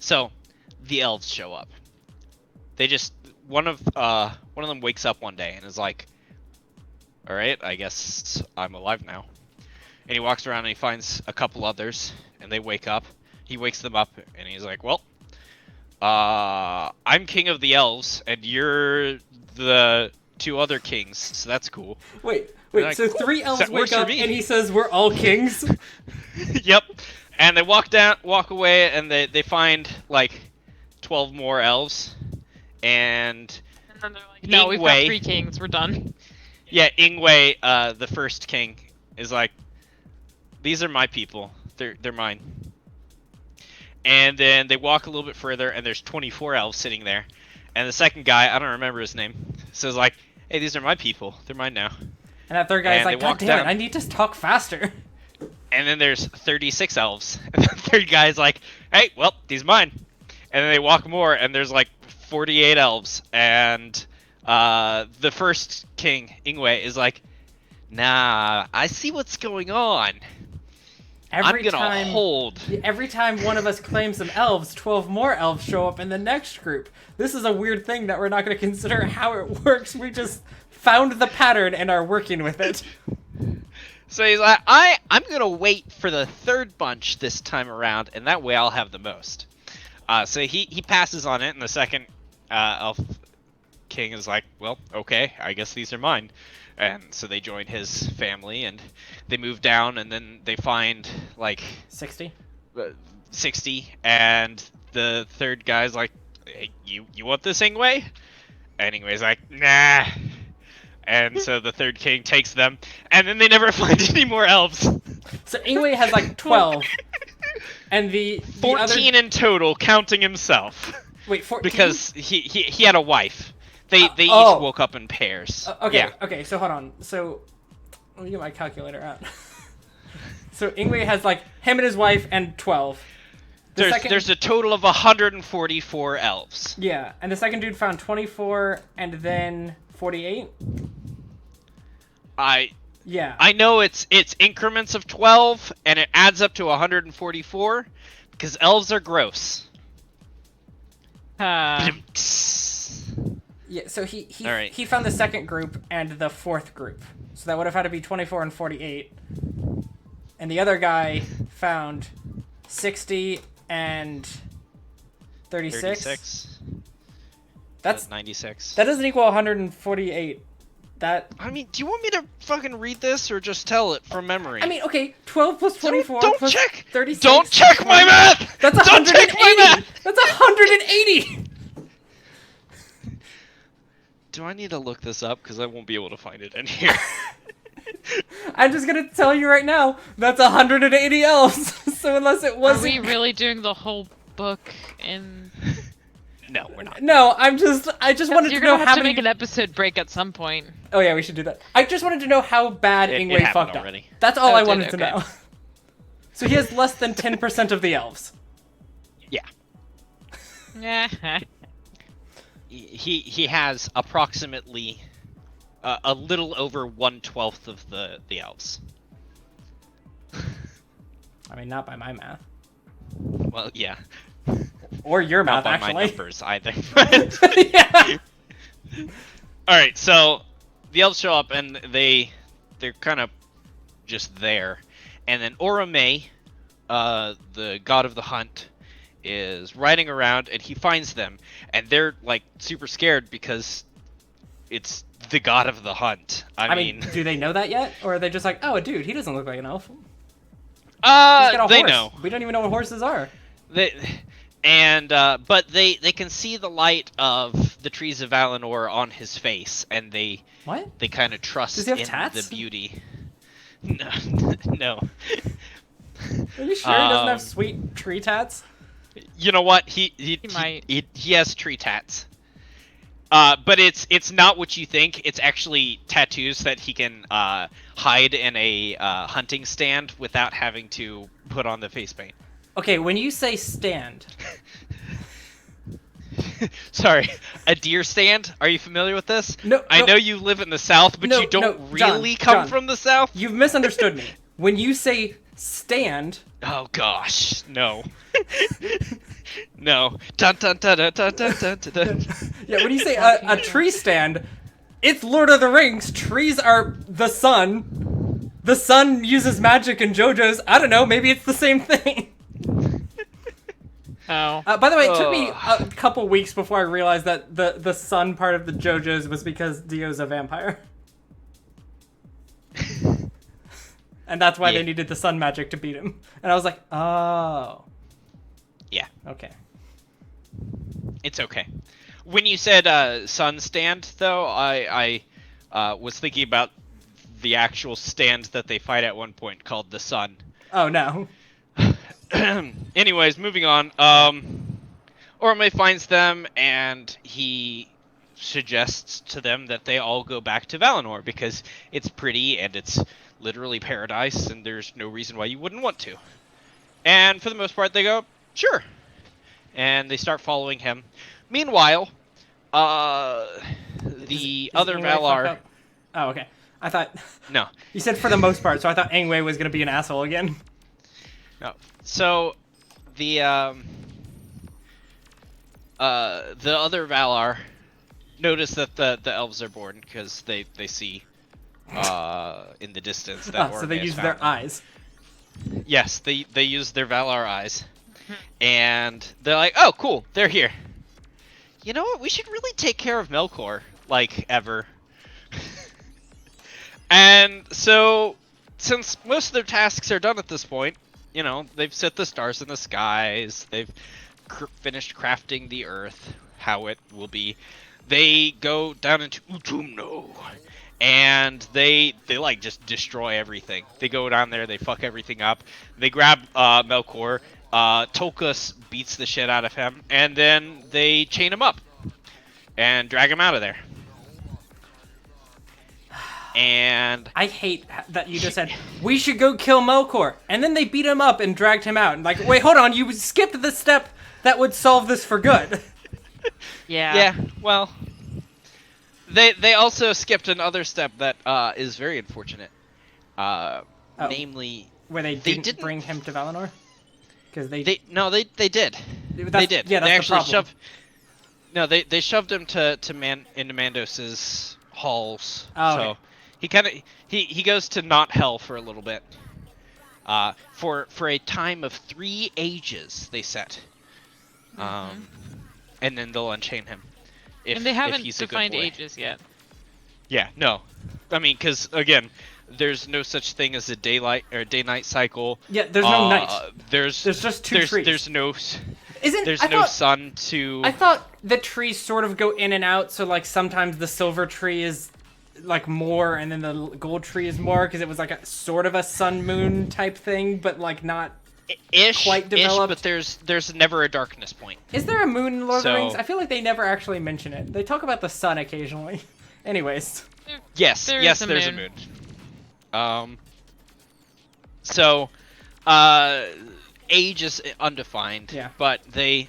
So, the elves show up. They just one of them wakes up one day and is like, "All right, I guess I'm alive now." And he walks around and he finds a couple others, and they wake up. He wakes them up and he's like, "Well, I'm king of the elves, and you're the two other kings, so that's cool." Wait, like, so cool. 3 elves That wake works for up me. and he says we're all kings? Yep. And they walk away, and they find like 12 more elves, and then they're like, no, we've got Ingwe- 3 kings, we're done. yeah, Ingwe, the first king, is like, "These are my people. They're mine." And then they walk a little bit further, and there's 24 elves sitting there. And the second guy, I don't remember his name, says like, "Hey, these are my people. They're mine now." And that third guy's And like, they God walk damn down. it, I need to talk faster. And then there's 36 elves. And the third guy's like, "Hey, well, these are mine." And then they walk more, and there's like 48 elves. And the first king, Ingwe, is like, "Nah, I see what's going on. I'm gonna hold." Every time one of us claims some elves, 12 more elves show up in the next group. This is a weird thing that we're not going to consider how it works. We just found the pattern and are working with it. So he's like, I'm gonna wait for the third bunch this time around, and that way I'll have the most. So he passes on it, and the second elf king is like, "Well, okay, I guess these are mine." And so they join his family, and they move down, and then they find like 60? 60, and the third guy's like, "Hey, you want this, Ingwe?" And Ingwe's like, "Nah." And so the third king takes them, and then they never find any more elves. So Ingwe has like 12. And the 14 other... in total, counting himself. Wait, 14? Because he had a wife. They each oh. woke up in pairs. Okay, Yeah. okay, so hold on. So, let me get my calculator out. So Ingwe has like him and his wife and 12. There's a total of 144 elves. Yeah, and the second dude found 24 and then 48? Yeah. I know it's increments of 12, and it adds up to 144, because elves are gross. Yeah, so All right. he found the second group and the fourth group. So that would have had to be 24 and 48. And the other guy found 60 and 36. 36. That's 96. That doesn't equal 148. I mean, do you want me to fucking read this or just tell it from memory? I mean, okay, 12 plus 24 Don't plus check. 36. Don't check my math. That's Don't 180. check my math. That's 180. Do I need to look this up? Because I won't be able to find it in here. I'm just gonna tell you right now, that's 180 elves. So unless it Are wasn't... we really doing the whole book in... No, we're not. No, I just wanted You're to know gonna have how to many... make an episode break at some point. Oh yeah, we should do that. I just wanted to know how bad It Ingwe happened fucked already. up. That's all Oh, I it did? wanted to Okay. know. So he has less than 10% of the elves. Yeah. Yeah. He has approximately a little over 1/12 of the elves. I mean, not by my math. Well, yeah. Or your Not math, by actually. my numbers either. Yeah. All right, so the elves show up and they're kind of just there, and then Orome, the god of the hunt, is riding around and he finds them, and they're like super scared because it's the god of the hunt. I mean, do they know that yet, or are they just like, oh, dude, he doesn't look like an elf? He's got a they horse. know. We don't even know what horses are. But they can see the light of the trees of Valinor on his face, and they kind of trust Does he have in tats? the beauty. No, no. Are you sure he doesn't have sweet tree tats? You know what? He might. He has tree tats. But it's not what you think. It's actually tattoos that he can hide in a hunting stand without having to put on the face paint. Okay, when you say stand... Sorry, a deer stand? Are you familiar with this? No, I know you live in the South, but you don't really come from the South? You've misunderstood me. When you say stand... Oh gosh, no. No. Dun dun dun dun dun dun dun dun. Dun. Yeah, when you say a tree stand, it's Lord of the Rings. Trees are the sun. The sun uses magic in JoJo's. I don't know, maybe it's the same thing. Oh. By the way, it took me Ugh. a couple weeks before I realized that the sun part of the JoJo's was because Dio's a vampire. And that's why Yeah. they needed the sun magic to beat him. And I was like, oh. Yeah, Okay. it's okay. When you said sun stand, though, I was thinking about the actual stand that they fight at one point called the Sun. Oh, no. Anyways, moving on. Orome finds them, and he suggests to them that they all go back to Valinor because it's pretty and it's literally paradise, and there's no reason why you wouldn't want to. And for the most part, they go, sure. And they start following him. Meanwhile, the Does other Ingwe fuck Valar... up? Oh, okay. I thought... No. You said for the most part, so I thought Ingwe was going to be an asshole again. No. So, the other Valar notice that the elves are born because they see in the distance that Oh, so they Orome has use found their them. eyes. Yes, they use their Valar eyes, and they're like, "Oh, cool, they're here. You know what? We should really take care of Melkor, like ever." And so, since most of their tasks are done at this point, you know, they've set the stars in the skies, they've finished crafting the earth, how it will be. They go down into Utumno, and they like just destroy everything. They go down there, they fuck everything up. They grab Melkor. Tolkos beats the shit out of him, and then they chain him up and drag him out of there. And I hate that you just said, we should go kill Melkor. And then they beat him up and dragged him out. And like, wait, hold on, you skipped the step that would solve this for good. Yeah. well, they also skipped another step that is very unfortunate. Namely, Where they They didn't, didn't- bring him to Valinor? Because they they did. They did. Yeah, that's they actually the problem. shoved. No, they shoved him into Mandos's halls. Oh, so okay. he kind of he goes to not hell for a little bit. For a time of 3 ages, they set. And then they'll unchain him. If, And they if haven't he's a good defined boy. ages yet. Yeah, no. I mean, because again, there's no such thing as a daylight or day-night cycle. Yeah, there's no night. There's just two trees. There's no Isn't I no thought, sun to. I thought the trees sort of go in and out, so like sometimes the silver tree is like more, and then the gold tree is more, because it was like a sort of a sun moon type thing, but like not. quite developed. But there's never a darkness point. Is there a moon in Lord of the So- Rings? I feel like they never actually mention it. They talk about the sun occasionally. Anyways. Yes, There yes, is a there's moon. a moon. So, age is undefined. Yeah. But they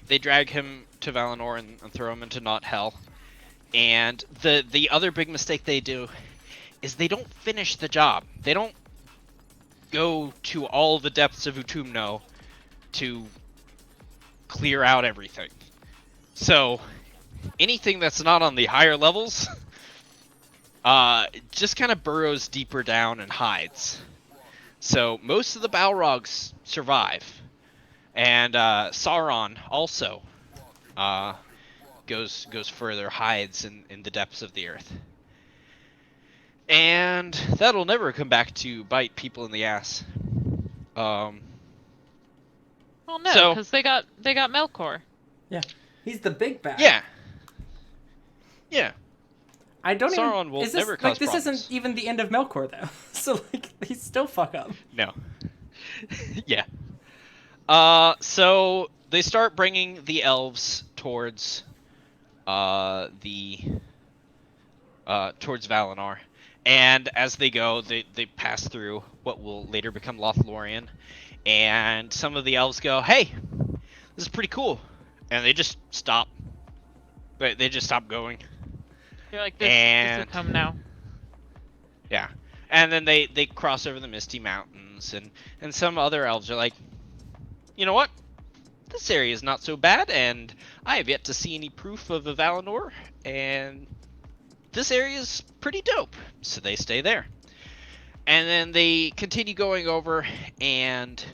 drag him to Valinor and throw him into Not Hell. And the other big mistake they do is they don't finish the job. They don't go to all the depths of Utumno to clear out everything. So, anything that's not on the higher levels just kind of burrows deeper down and hides. So most of the Balrogs survive, and Sauron also goes further, hides in the depths of the earth, and that'll never come back to bite people in the ass. Well, no, So- because they got Melkor. Yeah. He's the big bad. Yeah. I don't Sauron even. will Is this, never like, cause this problems. isn't even the end of Melkor, though. So, like, he's still fuck up. No. Yeah. So they start bringing the elves towards towards Valinor, and as they go, they pass through what will later become Lothlorien, and some of the elves go, "Hey, this is pretty cool," and they just stop. They just stop going. You're like, this And- will come now. Yeah. And then they cross over the Misty Mountains, and some other elves are like, you know what? This area is not so bad, and I have yet to see any proof of a Valinor, and this area is pretty dope. So they stay there. And then they continue going over, and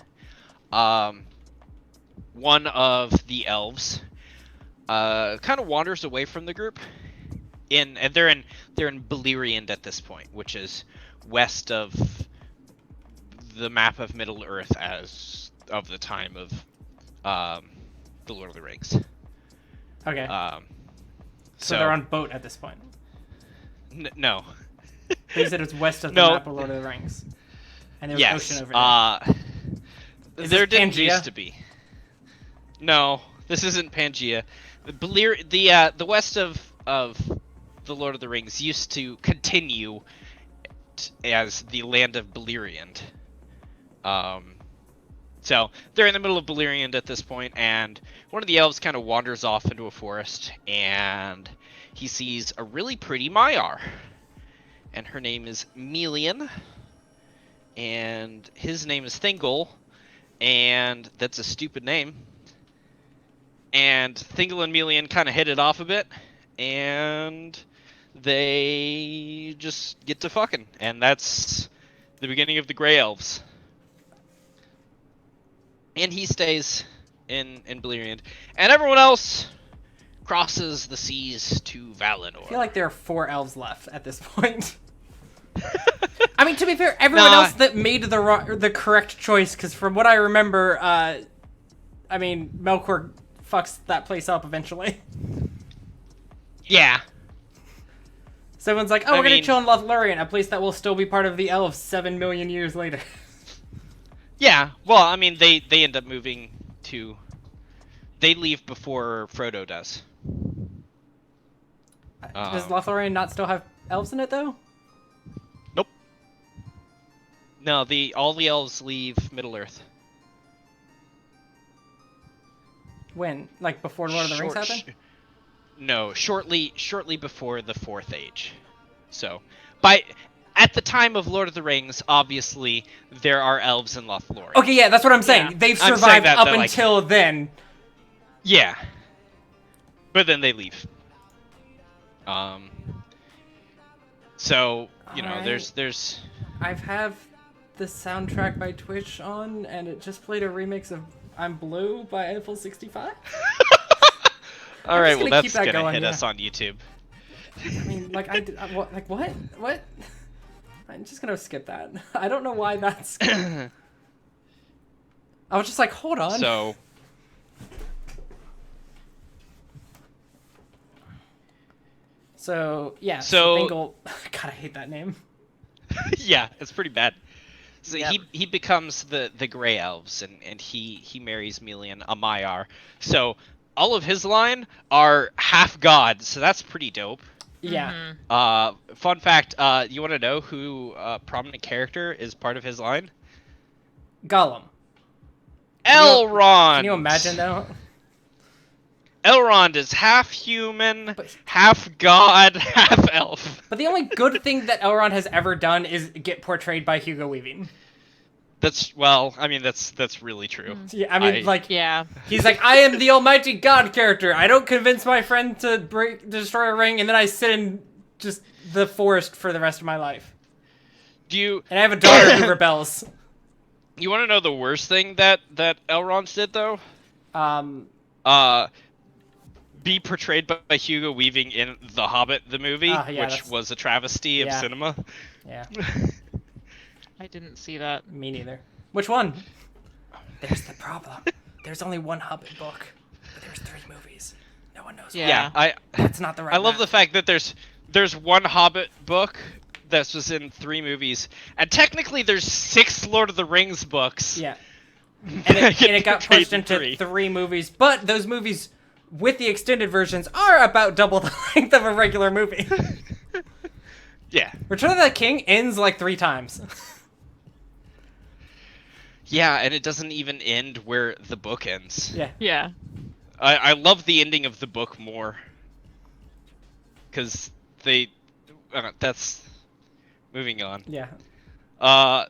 one of the elves kind of wanders away from the group. And they're in Beleriand at this point, which is west of the map of Middle Earth as of the time of the Lord of the Rings. Okay. So they're on boat at this point. No. They said it's west of the No. map of Lord of the Rings, and there's Yes. ocean over there. Is There this didn't Pangea? used to be. No, this isn't Pangea. The west of the Lord of the Rings used to continue as the land of Beleriand. So they're in the middle of Beleriand at this point, and one of the elves kind of wanders off into a forest, and he sees a really pretty Maiar, and her name is Melian, and his name is Thingol, and that's a stupid name. And Thingol and Melian kind of hit it off a bit, and they just get to fucking, and that's the beginning of the Grey Elves. And he stays in Beleriand, and everyone else crosses the seas to Valinor. I feel like there are 4 elves left at this point. I mean, to be fair, everyone Nah. else that made the correct choice, because from what I remember, I mean, Melkor fucks that place up eventually. Yeah. So everyone's like, oh, I we're gonna mean- chill in Lothlorien, a place that will still be part of the elves 7 million years later. Yeah, well, I mean, they end up moving to... They leave before Frodo does. Does Lothlorien not still have elves in it, though? Nope. No, all the elves leave Middle-earth. When? Like, before Lord of the Rings happened? No, shortly before the Fourth Age. So, at the time of Lord of the Rings, obviously, there are elves in Lothlorien. Okay, yeah, that's what I'm saying. Yeah. They've I'm saying survived that up they're, like- until then. Yeah. But then they leave. So, you know, Alright. there's... I've have the soundtrack by Twitch on, and it just played a remix of I'm Blue by Eiffel 65. All right, well, gonna that's keep that gonna going, hit yeah. us on YouTube. I mean, like, what? What? I'm just gonna skip that. I don't know why that's... I was just like, hold on. So, So, yeah. So- Thingol... God, I hate that name. yeah, it's pretty bad. So Yep. he becomes the Grey Elves, and he marries Melian, a Maiar. So all of his line are half gods, so that's pretty dope. Yeah. Mhm. Fun fact, you want to know who prominent character is part of his line? Gollum. Elrond! Can you imagine, though? Elrond is half human, But- half god, half elf. But the only good thing that Elrond has ever done is get portrayed by Hugo Weaving. I mean, that's really true. Yeah, I mean, like, Yeah. he's like, I am the almighty god character. I don't convince my friend to destroy a ring, and then I sit in just the forest for the rest of my life. Do you And I have a daughter who rebels. you want to know the worst thing that Elrond did though? Be portrayed by Hugo Weaving in The Hobbit, the movie, Yeah, which that's- was a travesty of yeah. cinema. Yeah, I didn't see that. me neither. Which one? There's the problem. There's only one Hobbit book, but there's 3 movies. No one knows. Yeah. That's not the right. I love map. the fact that there's one Hobbit book that was in 3 movies, and technically there's 6 Lord of the Rings books. Yeah. And it got Portrayed pushed in into 3. 3 movies, but those movies with the extended versions are about double the length of a regular movie. Yeah. Return of the King ends like 3 times. Yeah, and it doesn't even end where the book ends. Yeah. Yeah. I love the ending of the book more. Because that's... Moving on. Yeah.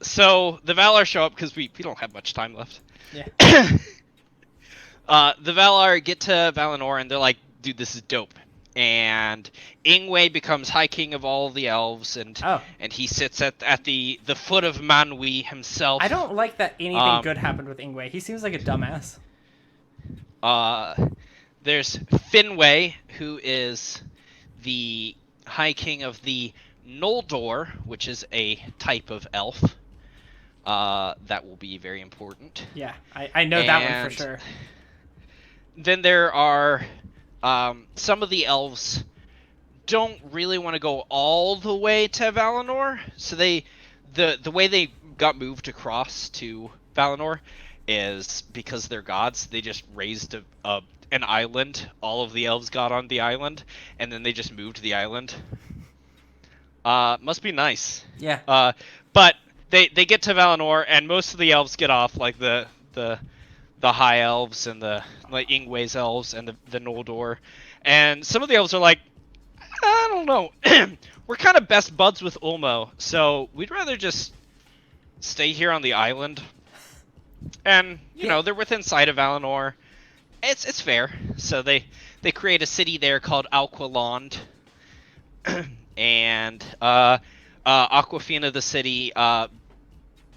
So, the Valar show up because we don't have much time left. Yeah. The Valar get to Valinor and they're like, dude, this is dope. And Ingwe becomes High King of all the elves, and Oh. he sits at the foot of Manwë himself. I don't like that anything good happened with Ingwe. He seems like a dumbass. There's Finwë, who is the High King of the Noldor, which is a type of elf. That will be very important. Yeah, I know that one for sure. Then there are some of the elves don't really want to go all the way to Valinor, so the way they got moved across to Valinor is because they're gods. They just raised an island. All of the elves got on the island, and then they just moved the island. Must be nice. Yeah. But they get to Valinor, and most of the elves get off, like the high elves and the like Ingwe's elves and the Noldor, and some of the elves are like, I don't know, we're kind of best buds with Ulmo, so we'd rather just stay here on the island. And you know, they're within sight of Valinor. It's fair. So they create a city there called Aqualond, and Aquafina, the city,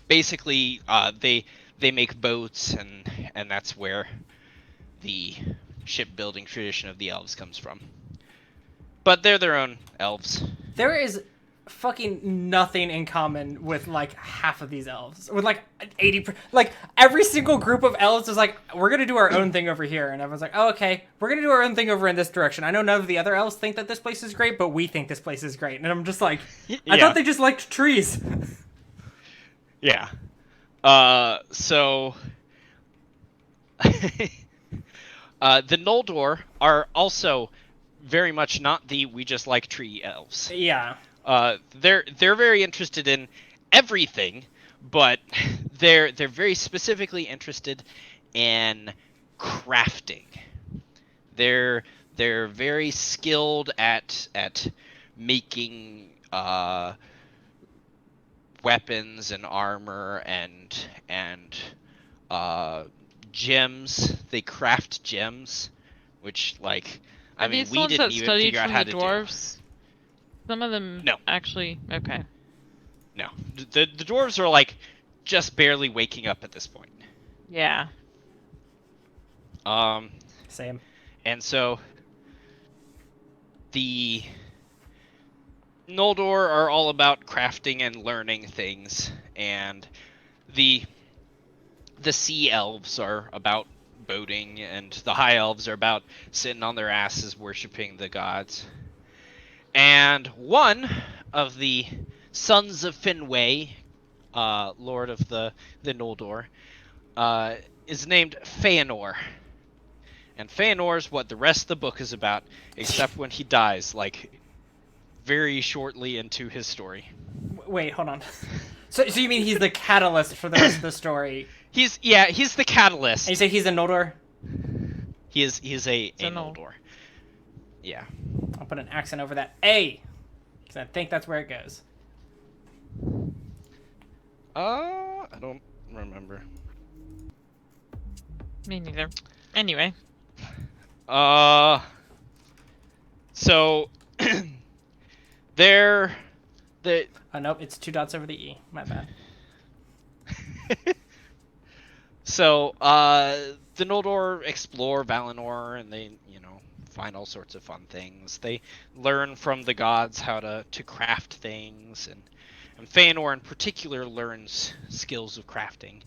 basically they make boats, and that's where the shipbuilding tradition of the elves comes from. But they're their own elves. There is fucking nothing in common with like half of these elves. With like 80%. Like every single group of elves is like, we're going to do our own thing over here. And everyone's like, oh, okay, we're going to do our own thing over in this direction. I know none of the other elves think that this place is great, but we think this place is great. And I'm just like, I thought they just liked trees. Yeah. So the Noldor are also very much not the we just like tree elves. Yeah. They're very interested in everything, but they're very specifically interested in crafting. They're very skilled at making weapons and armor and gems. They craft gems, which like I mean these we ones didn't that even studied figure out from how the to dwarves? Some of them No. actually okay. No, the dwarves are like just barely waking up at this point. Yeah. Same. And so the Noldor are all about crafting and learning things, and the sea elves are about boating, and the high elves are about sitting on their asses worshiping the gods. And one of the sons of Finwë, Lord of the Noldor, is named Feanor. And Feanor's what the rest of the book is about, except when he dies, like very shortly into his story. Wait, hold on. So you mean he's the catalyst for the rest of the story? He's the catalyst. And you say he's a Noldor? He is a Noldor. Yeah. I'll put an accent over that A, because I think that's where it goes. I don't remember. Me neither. Anyway. So they're the Oh nope, it's 2 dots over the E. My bad. So the Noldor explore Valinor, and they find all sorts of fun things. They learn from the gods how to craft things, and Feanor in particular learns skills of crafting.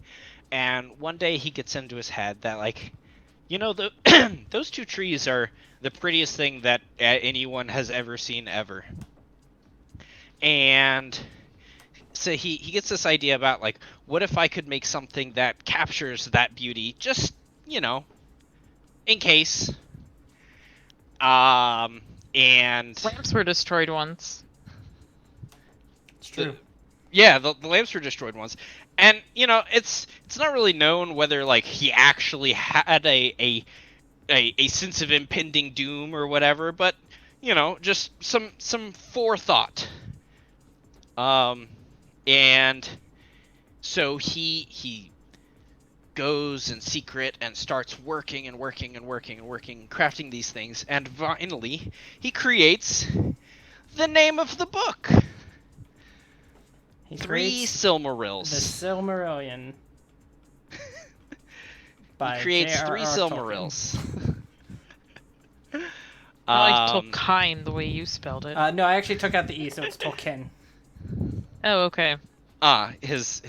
And one day he gets into his head that those two trees are the prettiest thing that anyone has ever seen ever. And so he gets this idea about what if I could make something that captures that beauty, just in case. And Lamps were destroyed once. It's true. The lamps were destroyed once, and it's not really known whether he actually had a sense of impending doom or whatever, but just some forethought. And so he goes in secret and starts working, crafting these things, and finally he creates the name of the book. He 3 creates Silmarils. the Silmarillion by He creates J.R.R. 3 Silmarils. I like Tolkien the way you spelled it. No, I actually took out the E, so it's Tolkien. Oh, okay. His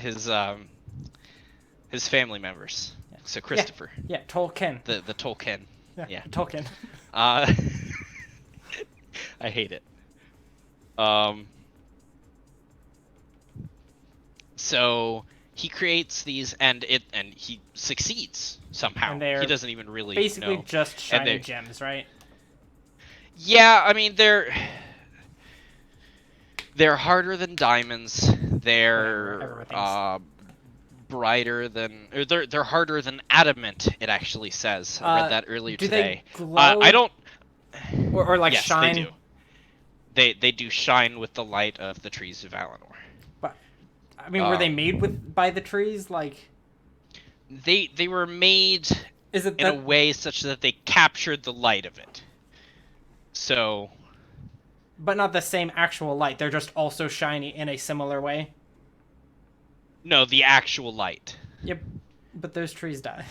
family members. Yeah. So Christopher. Yeah, Tolkien. The Tolkien. Yeah. Tolkien. I hate it. So he creates these, and he succeeds somehow. And they're he doesn't even really basically know. just shiny gems, right? Yeah, I mean they're harder than diamonds. They're brighter than, or they're harder than adamant. It actually says. I read that earlier today. They glow? I don't. Or like yes, shine? They do. They do shine with the light of the trees of Valinor. But I mean, were they made by the trees? Like they were made in a way such that they captured the light of it. So. But not the same actual light. They're just also shiny in a similar way. No, the actual light. Yep, but those trees die.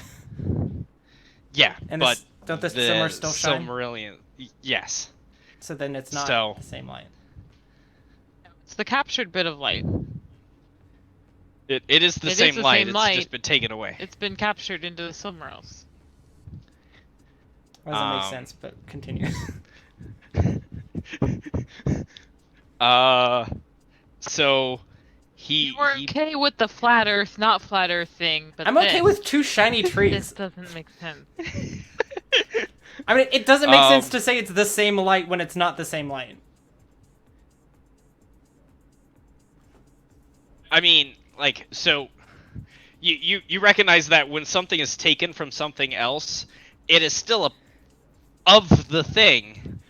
Yeah, and but don't the Silmar still shine? Silmarillion, yes. So then it's not the same light. It's the captured bit of light. It is the same light. It's just been taken away. It's been captured into the Silmarils. Doesn't make sense, but continue. So you were okay with the flat Earth, not flat Earth thing, but I'm okay with 2 shiny trees. This doesn't make sense. I mean, it doesn't make sense to say it's the same light when it's not the same light. I mean, like, so you recognize that when something is taken from something else, it is still of the thing,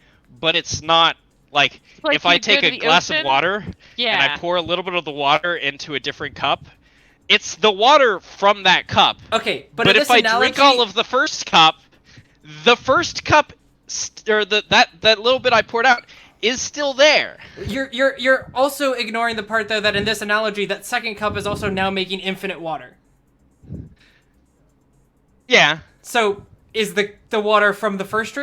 but it's not like if I take a glass of water and I pour a little bit of the water into a different cup, it's the water from that cup. Okay, but if I drink all of the first cup, or that little bit I poured out is still there. You're also ignoring the part though that in this analogy that second cup is also now making infinite water. Yeah. So is the water from the first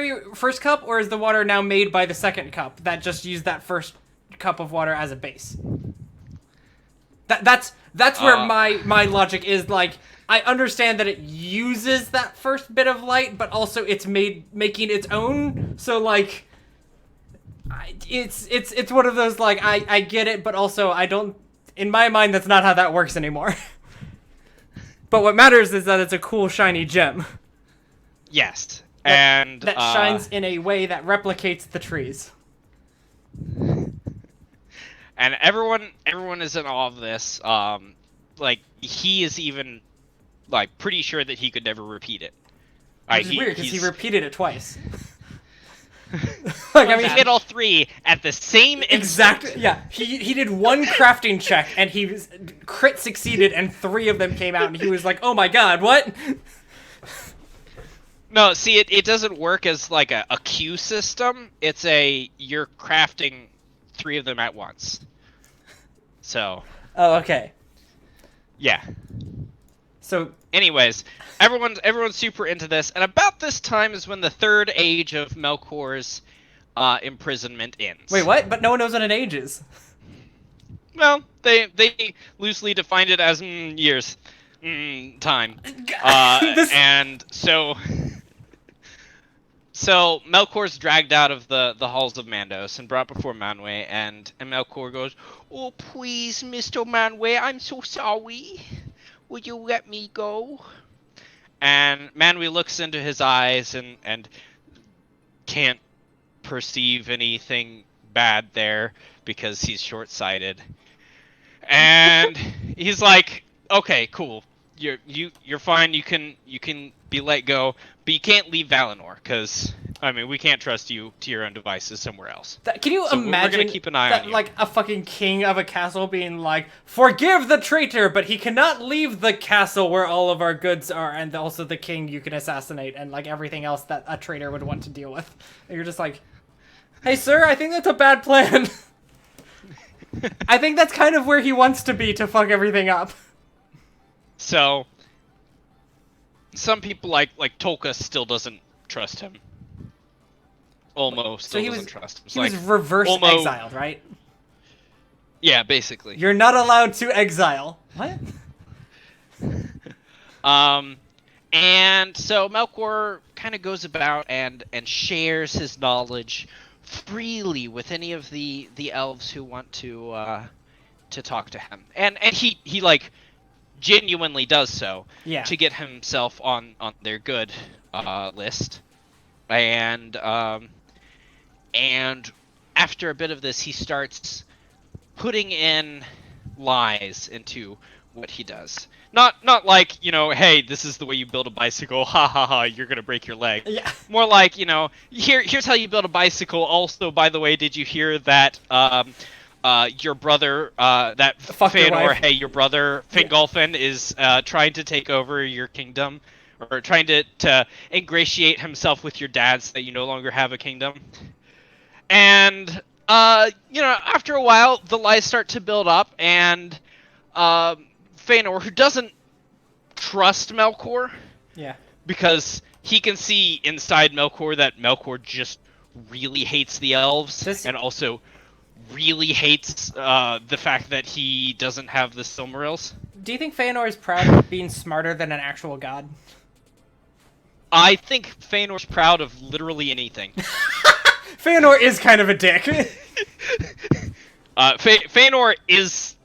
cup, or is the water now made by the second cup that just used that first cup of water as a base? That's where my logic is. Like, I understand that it uses that first bit of light, but also it's making its own. So like, it's one of those like I get it, but also I don't. In my mind, that's not how that works anymore. But what matters is that it's a cool shiny gem. Yes, that shines in a way that replicates the trees. And everyone is in awe of this. Like he is even like pretty sure that he could never repeat it. Which is weird because he repeated it twice. Like, I mean, he hit all 3 at the same exactly. Yeah, he did 1 crafting check and he was crit succeeded, and 3 of them came out, and he was like, "Oh my god, what?" No, see, it doesn't work as like a queue system. It's you're crafting 3 of them at once. So. Oh, okay. Yeah. So. Anyways, everyone's super into this, and about this time is when the 3rd age of Melkor's imprisonment ends. Wait, what? But no one knows what an age is. Well, they loosely defined it as years, time, and so Melkor's dragged out of the halls of Mandos and brought before Manwë, and Melkor goes, "Oh, please, Mr. Manwë, I'm so sorry. Will you let me go?" And Manwë looks into his eyes and can't perceive anything bad there because he's short-sighted. And he's like, "Okay, cool. you're fine. You can be let go, but you can't leave Valinor because I mean we can't trust you to your own devices somewhere else. Can you So imagine we're gonna keep an eye that, on you. like, a fucking king of a castle being like, forgive the traitor, but he cannot leave the castle where all of our goods are, and also the king you can assassinate, and, like, everything else that a traitor would want to deal with. And you're just like, hey, sir, I think that's a bad plan. I think that's kind of where he wants to be to fuck everything up. So some people like Tolka still doesn't trust him. Almost So still he doesn't was trust him. It's he was like, reverse Olmo- exiled, right? Yeah, basically. You're not allowed to exile. What? And so Melkor kind of goes about and shares his knowledge freely with any of the elves who want to talk to him. And he like genuinely does so Yeah. to get himself on their good list. And after a bit of this, he starts putting in lies into what he does. Not like, you know, hey, this is the way you build a bicycle. Ha ha ha, you're gonna break your leg. Yeah. More like, you know, here's how you build a bicycle. Also, by the way, did you hear that your brother, that Fuck your Feanor, wife. hey, your brother Fingolfin is trying to take over your kingdom, or trying to ingratiate himself with your dad so that you no longer have a kingdom. And you know, after a while, the lies start to build up, and Feanor, who doesn't trust Melkor, Yeah. because he can see inside Melkor that Melkor just really hates the elves, and also really hates the fact that he doesn't have the Silmarils. Do you think Feanor is proud of being smarter than an actual god? I think Feanor's proud of literally anything. Feanor is kind of a dick. Feanor is...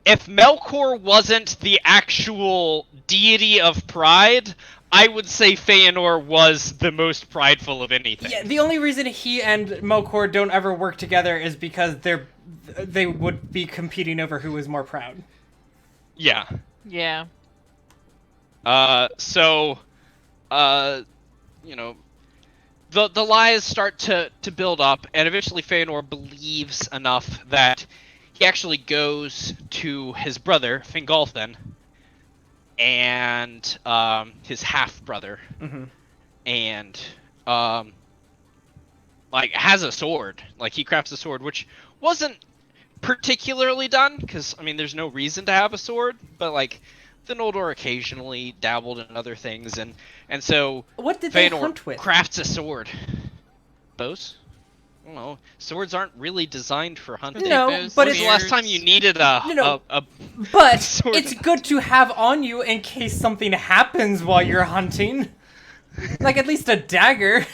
If Melkor wasn't the actual deity of pride, I would say Feanor was the most prideful of anything. Yeah, the only reason he and Melkor don't ever work together is because they would be competing over who was more proud. Yeah. Yeah. You know, the lies start to build up, and eventually Feanor believes enough that he actually goes to his brother, Fingolfin, and his half-brother, and like, has a sword. Like, he crafts a sword, which wasn't particularly done, because, I mean, there's no reason to have a sword, but, like, the Noldor occasionally dabbled in other things, and so What did they Feanor hunt with? crafts a sword. Bows? I don't know. Swords aren't really designed for hunting. No, Bows, but When's it's the last time you needed a But sword it's to good to have on you in case something happens while you're hunting. Like, at least a dagger.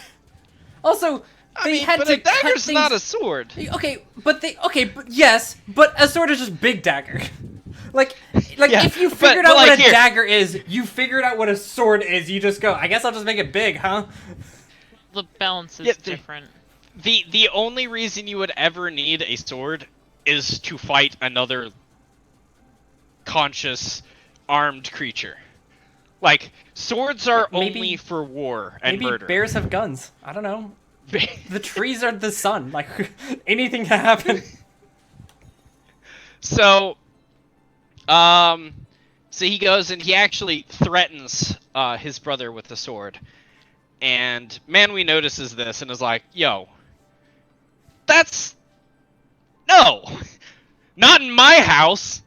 Also, they had but to a dagger's cut things... not a sword. Okay, but yes, but a sword is just big dagger. Like Yeah, if you but figured out like, what a here. dagger is, you figured out what a sword is, you just go, I guess I'll just make it big, huh? The balance is Yeah, different. The only reason you would ever need a sword is to fight another conscious, armed creature. Like, swords are Maybe- only for war and Maybe murder. bears have guns. I don't know. The trees are the sun. Like, anything can happen. So he goes and he actually threatens his brother with the sword. And Manwë notices this and is like, yo, that's... No! Not in my house!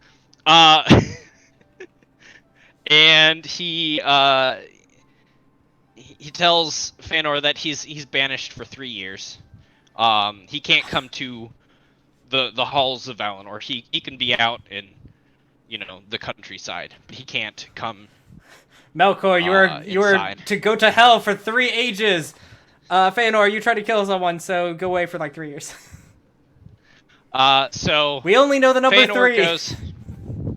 And he tells Feanor that he's banished for 3 years. He can't come to the halls of Valinor. He can be out in, you know, the countryside, but he can't come. Melkor, you are inside. to go to hell for 3 ages. Feanor, you tried to kill someone, so go away for like 3 years. So We only know the number Feanor 3.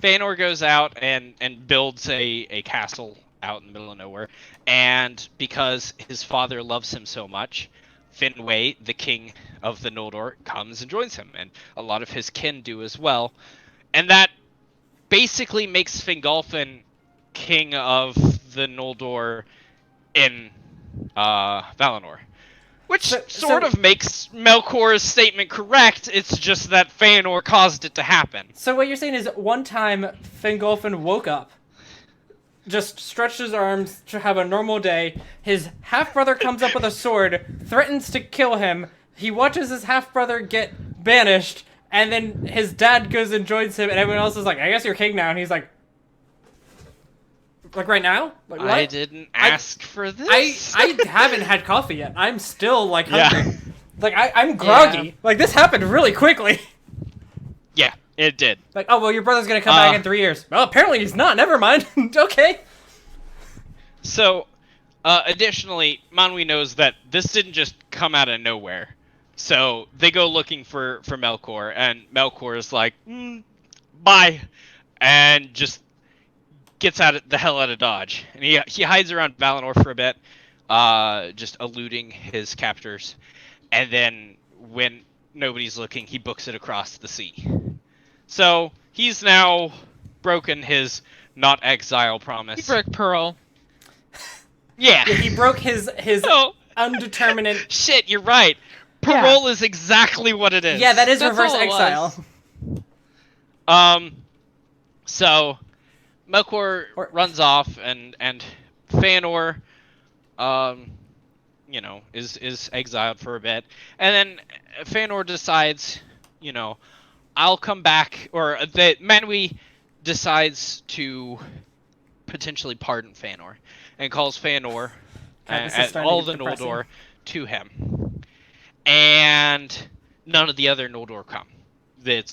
Feanor goes out and builds a castle out in the middle of nowhere, and because his father loves him so much, Finwë, the king of the Noldor, comes and joins him, and a lot of his kin do as well, and that basically makes Fingolfin king of the Noldor in Valinor. Which sort of makes Melkor's statement correct, it's just that Feanor caused it to happen. So what you're saying is one time Fingolfin woke up, just stretched his arms to have a normal day, his half-brother comes up with a sword, threatens to kill him, he watches his half-brother get banished, and then his dad goes and joins him, and everyone else is like, I guess you're king now, and he's like right now? Like, what? I didn't ask for this. I haven't had coffee yet. I'm still, like, hungry. Yeah. Like, I'm groggy. Yeah. Like, this happened really quickly. Yeah, it did. Like, oh, well, your brother's gonna come back in 3 years. Well, apparently he's not. Never mind. Okay. So, additionally, Manwë knows that this didn't just come out of nowhere. So, they go looking for Melkor, and Melkor is like, bye, and just gets the hell out of Dodge. And he hides around Valinor for a bit, just eluding his captors. And then, when nobody's looking, he books it across the sea. So, he's now broken his not exile promise. He broke Pearl. Yeah. He broke his Oh. undeterminate... Shit, you're right. Parole is exactly what it is. Yeah, that is That's reverse all it exile. was. So Melkor runs off, and Feanor, is exiled for a bit, and then Feanor decides, I'll come back, or that Manwë decides to potentially pardon Feanor, and calls Feanor and all the Noldor to him. And none of the other Noldor come. The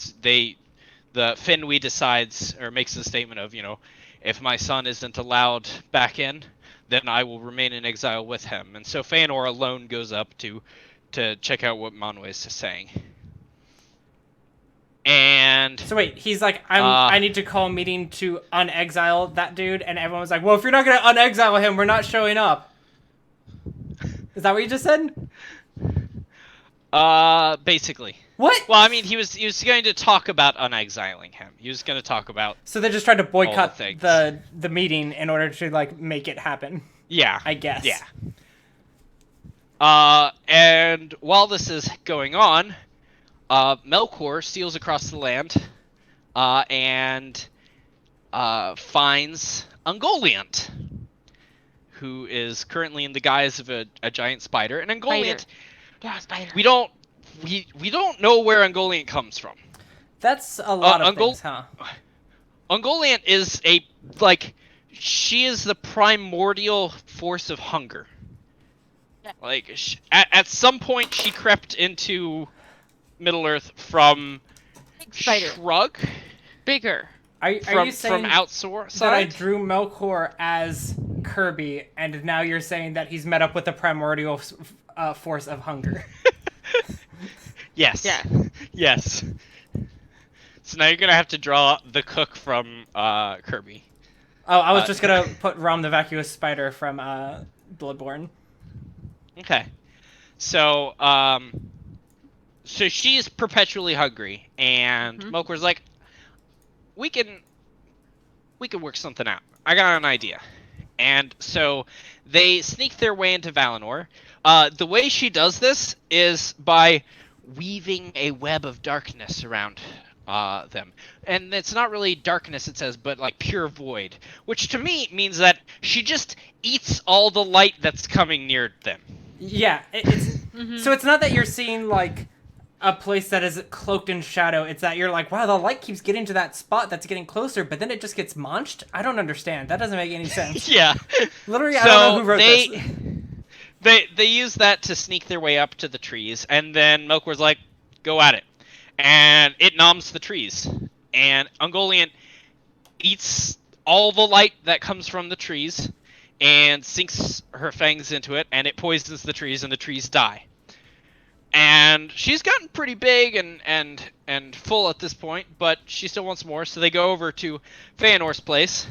Finwë decides, or makes the statement of, if my son isn't allowed back in, then I will remain in exile with him. And so Feanor alone goes up to check out what Manwë is saying. And so wait, he's like, I need to call a meeting to unexile that dude, and everyone was like, well, if you're not gonna unexile him, we're not showing up. Is that what you just said? Basically. What? Well, I mean, he was going to talk about unexiling him. He was going to talk about. So they just tried to boycott the the meeting in order to like make it happen. Yeah. I guess. Yeah. And while this is going on, Melkor steals across the land, and finds Ungoliant, who is currently in the guise of a giant spider. And Ungoliant. Yeah, spider. We don't know where Ungoliant comes from. That's a lot of things, huh? Ungoliant is she is the primordial force of hunger. Yeah. Like, at some point she crept into Middle-earth from Spider. Shrug? Bigger. Are you saying from outside? that I drew Melkor as Kirby, and now you're saying that he's met up with the primordial force of hunger? Yes. Yeah. Yes. So now you're gonna have to draw the cook from Kirby. Oh, I was just gonna put Rom the vacuous spider from Bloodborne. Okay. So so she's perpetually hungry, and Melkor's like, we can work something out. I got an idea. And so they sneak their way into Valinor. The way she does this is by weaving a web of darkness around them. And it's not really darkness, it says, but like pure void. Which to me means that she just eats all the light that's coming near them. Yeah, it's so it's not that you're seeing like a place that is cloaked in shadow. It's that you're like, wow, the light keeps getting to that spot that's getting closer, but then it just gets munched? I don't understand. That doesn't make any sense. Yeah. Literally, I don't know who wrote this. They use that to sneak their way up to the trees, and then Melkor's like, go at it. And it noms the trees. And Ungoliant eats all the light that comes from the trees and sinks her fangs into it, and it poisons the trees, and the trees die. And she's gotten pretty big and full at this point, but she still wants more, so they go over to Feanor's place,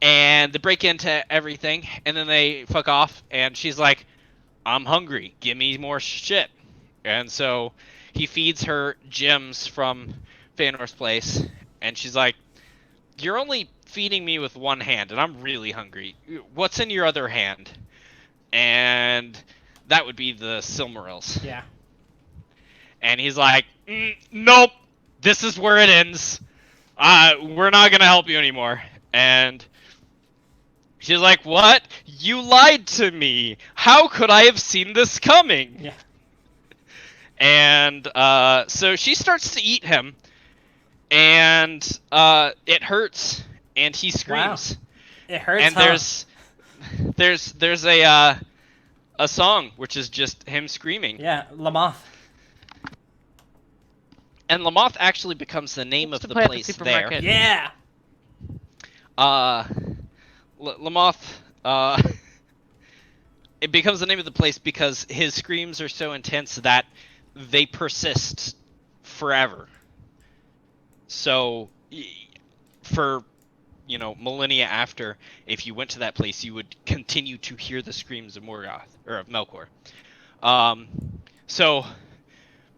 and they break into everything, and then they fuck off, and she's like, I'm hungry, give me more shit. And so he feeds her gems from Feanor's place, and she's like, you're only feeding me with one hand, and I'm really hungry. What's in your other hand? And that would be the Silmarils. Yeah. And he's like, nope, this is where it ends. We're not gonna help you anymore. And she's like, what? You lied to me. How could I have seen this coming? Yeah. And so she starts to eat him, and it hurts, and he screams. Wow. It hurts. And there's a song which is just him screaming. Yeah, Lamoth. And Lamoth actually becomes the name of the play at the place there. supermarket. Yeah. Lamoth, it becomes the name of the place because his screams are so intense that they persist forever. So, for, millennia after, if you went to that place, you would continue to hear the screams of Morgoth, or of Melkor. So,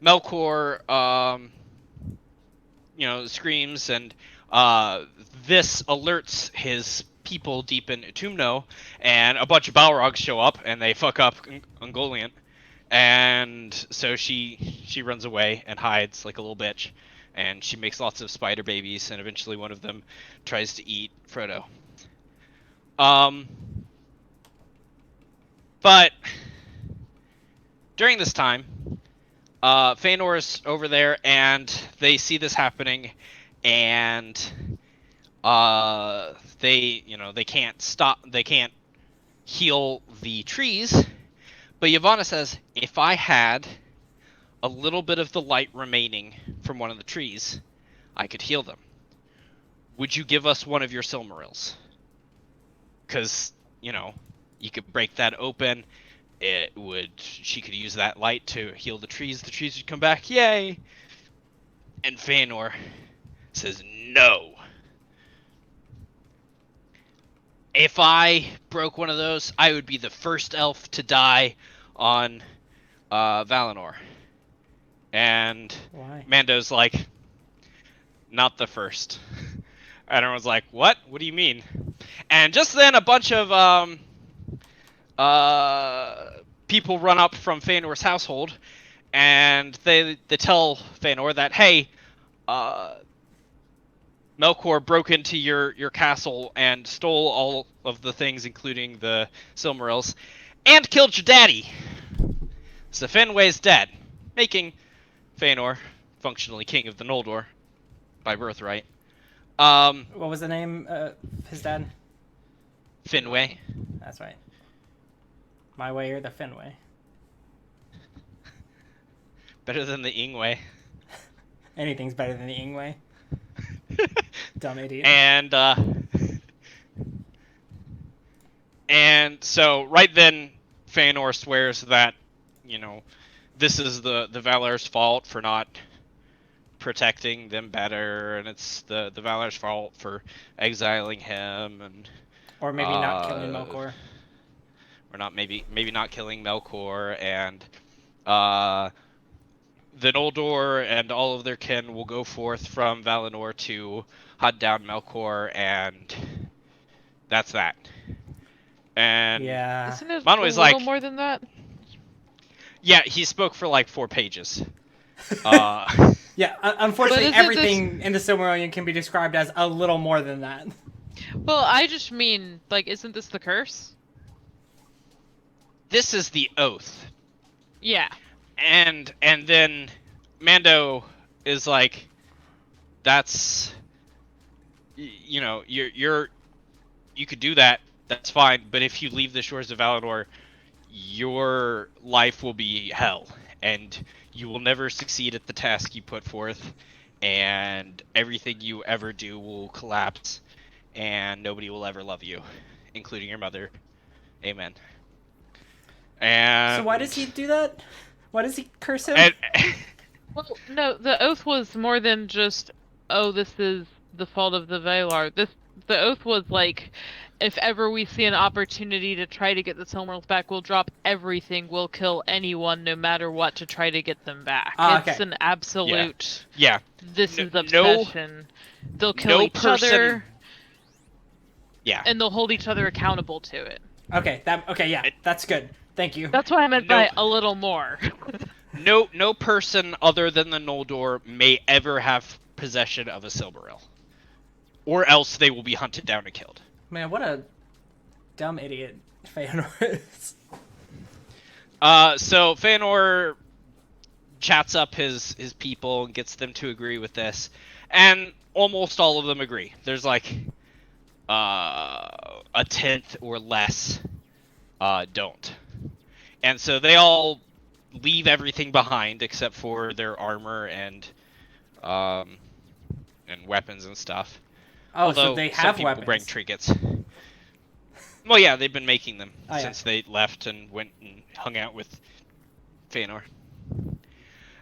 Melkor, screams, and this alerts his people deep in Utumno, and a bunch of Balrogs show up, and they fuck up Ungoliant, and so she runs away and hides like a little bitch, and she makes lots of spider babies, and eventually one of them tries to eat Frodo. But during this time, Feanor's over there, and they see this happening, and they can't heal the trees. But Yavanna says, if I had a little bit of the light remaining from one of the trees, I could heal them. Would you give us one of your Silmarils? Because, you could break that open. She could use that light to heal the trees would come back, yay! And Feanor says, no. If I broke one of those, I would be the first elf to die on Valinor. And Why? Mando's like, not the first. And everyone's like, what? What do you mean? And just then a bunch of people run up from Feanor's household, and they tell Feanor that, hey, Melkor broke into your castle and stole all of the things, including the Silmarils, and killed your daddy. So Finwë's dead, making Feanor functionally king of the Noldor by birthright. What was the name of his dad? Finwë. That's right. My way or the Finwë. Better than the Ingwe. Anything's better than the Ingwe. Dumb idiot. And so right then, Feanor swears that, this is the Valar's fault for not protecting them better, and it's the Valar's fault for exiling him, and or maybe not killing Melkor. Or not maybe not killing Melkor, and the Noldor and all of their kin will go forth from Valinor to hunt down Melkor, and that's that. And yeah, Isn't it Manwë's a little like, more than that? yeah, he spoke for like 4 pages. Yeah, unfortunately, isn't everything in the Silmarillion can be described as a little more than that. Well, I just mean, like, isn't this the curse? This is the oath. Yeah. And then Mando is like, that's, you could do that, that's fine, but if you leave the shores of Valinor, your life will be hell, and you will never succeed at the task you put forth, and everything you ever do will collapse, and nobody will ever love you, including your mother. Amen. And so why does he do that? Why does he curse him? Well, no, the oath was more than just, oh, this is the fault of the Valar. The oath was like, if ever we see an opportunity to try to get the Silmarils back, we'll drop everything, we'll kill anyone, no matter what, to try to get them back. Okay. It's an absolute. Yeah. This is obsession. They'll kill each other. Yeah. and they'll hold each other accountable to it. Okay, yeah, that's good. Thank you. That's what I meant No. by a little more. No person other than the Noldor may ever have possession of a Silmaril, or else they will be hunted down and killed. Man, what a dumb idiot Feanor is. So Feanor chats up his people and gets them to agree with this, and almost all of them agree. There's like a tenth or less don't, and so they all leave everything behind except for their armor and weapons and stuff. Oh, Although so they some have people weapons. bring trinkets. Well, yeah, they've been making them Oh, since they left and went and hung out with Feanor.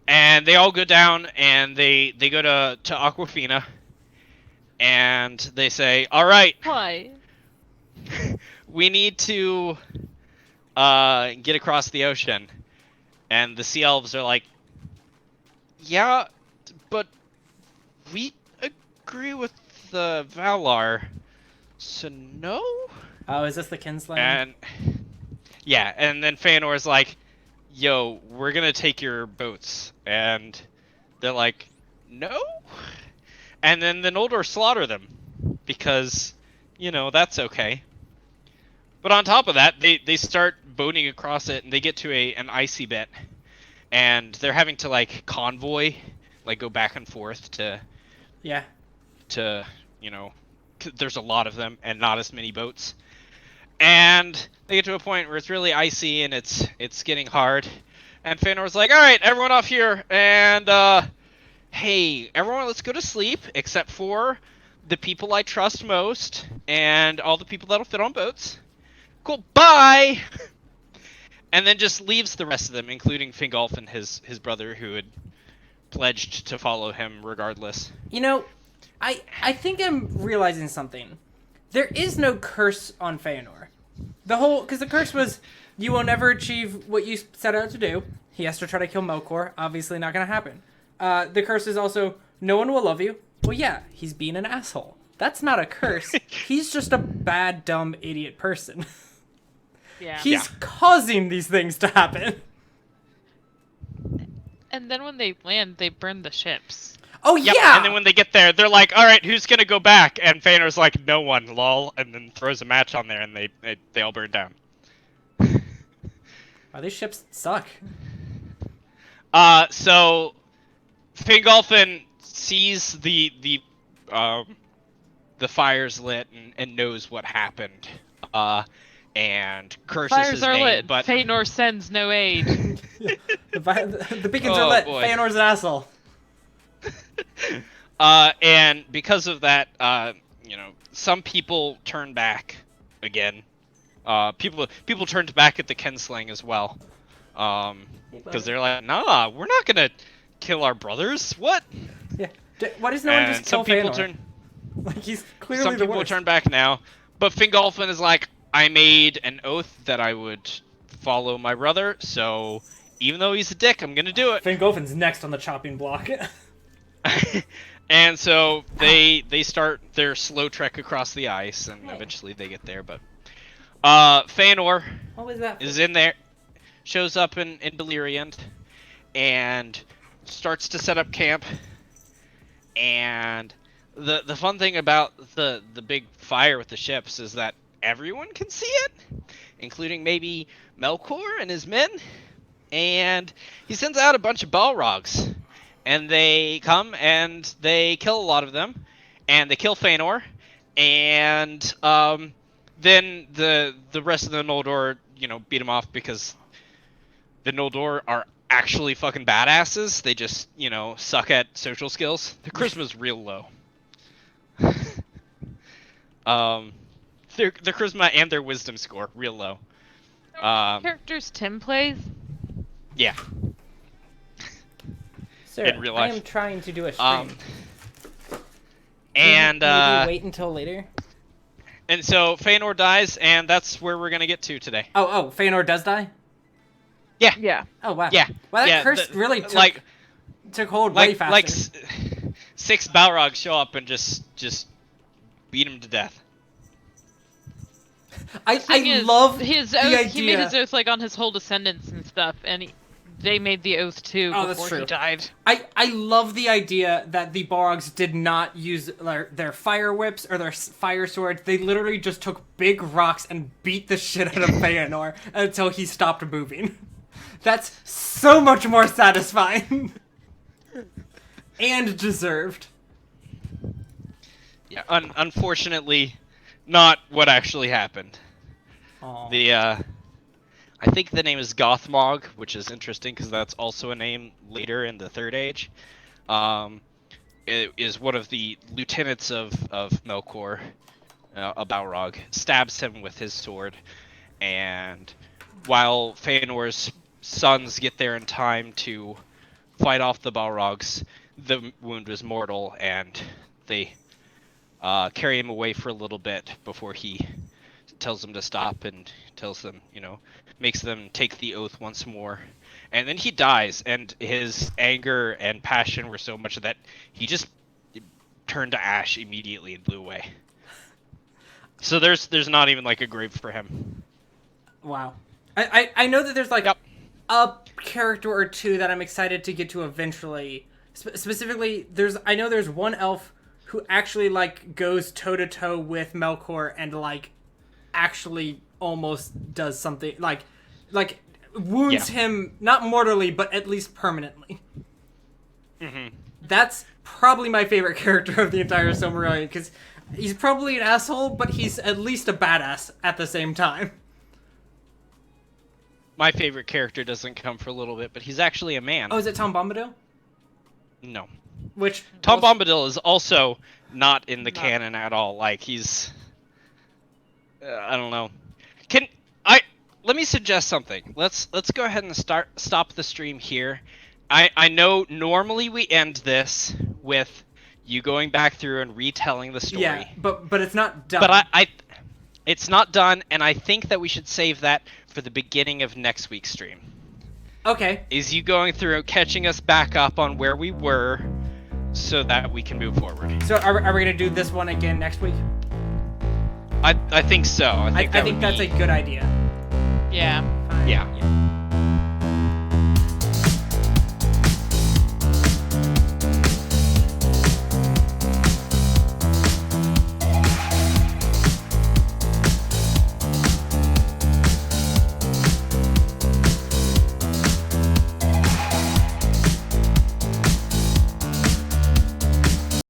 And they all go down and they go to Aquafina, and they say, "All right, Why? we need to get across the ocean." And the sea elves are like, "Yeah, but we agree with the Valar, so no." Oh, is this the Kinsland? And yeah, and then Feanor's like, "Yo, we're gonna take your boats," and they're like, "No." And then the Noldor slaughter them because, that's okay. But on top of that, they start boating across it, and they get to an icy bit, and they're having to like convoy, like go back and forth to Yeah. there's a lot of them and not as many boats. And they get to a point where it's really icy and it's getting hard. And Feanor's like, "All right, everyone off here, and hey, everyone, let's go to sleep, except for the people I trust most and all the people that'll fit on boats. Cool, bye." And then just leaves the rest of them, including Fingolfin, his brother, who had pledged to follow him regardless. I think I'm realizing something. There is no curse on Feanor. Because the curse was, you will never achieve what you set out to do. He has to try to kill Melkor. Obviously not going to happen. The curse is also, no one will love you. Well, yeah, he's being an asshole. That's not a curse. He's just a bad, dumb, idiot person. Yeah. He's causing these things to happen. And then when they land, they burn the ships. Oh, Yep. yeah! And then when they get there, they're like, "All right, who's gonna go back?" And Feanor's like, "No one, lol," and then throws a match on there, and they all burn down. Oh, these ships suck. So Fingolfin sees the fires lit and knows what happened. And curses Fires his are name, lit. but Feanor sends no aid. The beacons Oh, are lit. boy. Feanor's an asshole. and because of that, some people turn back again. People turned back at the Kinsling as well, because they're like, "Nah, we're not gonna kill our brothers. What?" Yeah. Why does no one And just kill some people Feanor? Like, he's clearly some the people worst. turn back now, but Fingolfin is like, "I made an oath that I would follow my brother, so even though he's a dick, I'm gonna do it." Fingolfin's next on the chopping block. And so they start their slow trek across the ice, and eventually they get there. But Feanor What was that? is in there, shows up in Beleriand, and starts to set up camp. And the fun thing about the big fire with the ships is that everyone can see it, including maybe Melkor and his men. And he sends out a bunch of Balrogs, and they come and they kill a lot of them, and they kill Feanor, and then the rest of the Noldor, beat him off because the Noldor are actually fucking badasses. They just, suck at social skills. The charisma's real low. Their charisma and their wisdom score real low. Characters Tim plays. Yeah. Sir, in real life. I am trying to do a stream. And Maybe wait until later. And so Feanor dies, and that's where we're gonna get to today. Oh, Feanor does die? Yeah. Yeah. Oh, wow. Yeah. Well, that yeah, curse really took hold way faster. Like 6 Balrogs show up and just beat him to death. Thing I is, love his the oath. idea. He made his oath like on his whole descendants and stuff, and they made the oath too Oh, that's before true. he died. I love the idea that the Balrogs did not use their fire whips or their fire swords. They literally just took big rocks and beat the shit out of Feanor until he stopped moving. That's so much more satisfying. And deserved. Yeah, unfortunately, not what actually happened. Aww. The I think the name is Gothmog, which is interesting because that's also a name later in the Third Age. It is one of the lieutenants of Melkor, a Balrog, stabs him with his sword, and while Feanor's sons get there in time to fight off the Balrogs, the wound was mortal, and they carry him away for a little bit before he tells them to stop and tells them, makes them take the oath once more. And then he dies, and his anger and passion were so much that he just turned to ash immediately and blew away. So there's not even like a grave for him. Wow. I know that there's like a character or two that I'm excited to get to eventually. Specifically, I know there's one elf who actually like goes toe to toe with Melkor and like actually almost does something like wounds him not mortally but at least permanently. Mm-hmm. That's probably my favorite character of the entire Silmarillion because he's probably an asshole, but he's at least a badass at the same time. My favorite character doesn't come for a little bit, but he's actually a man. Oh, is it Tom Bombadil? No. Which Tom Bombadil is also not in the canon at all. Like he's, I don't know. Let me suggest something. Let's go ahead and stop the stream here. I know normally we end this with you going back through and retelling the story. Yeah, but it's not done. But it's not done, and I think that we should save that for the beginning of next week's stream. Okay. Is you going through, catching us back up on where we were, so that we can move forward. So are we gonna do this one again next week? I think so. I think that's a good idea. Yeah. Yeah.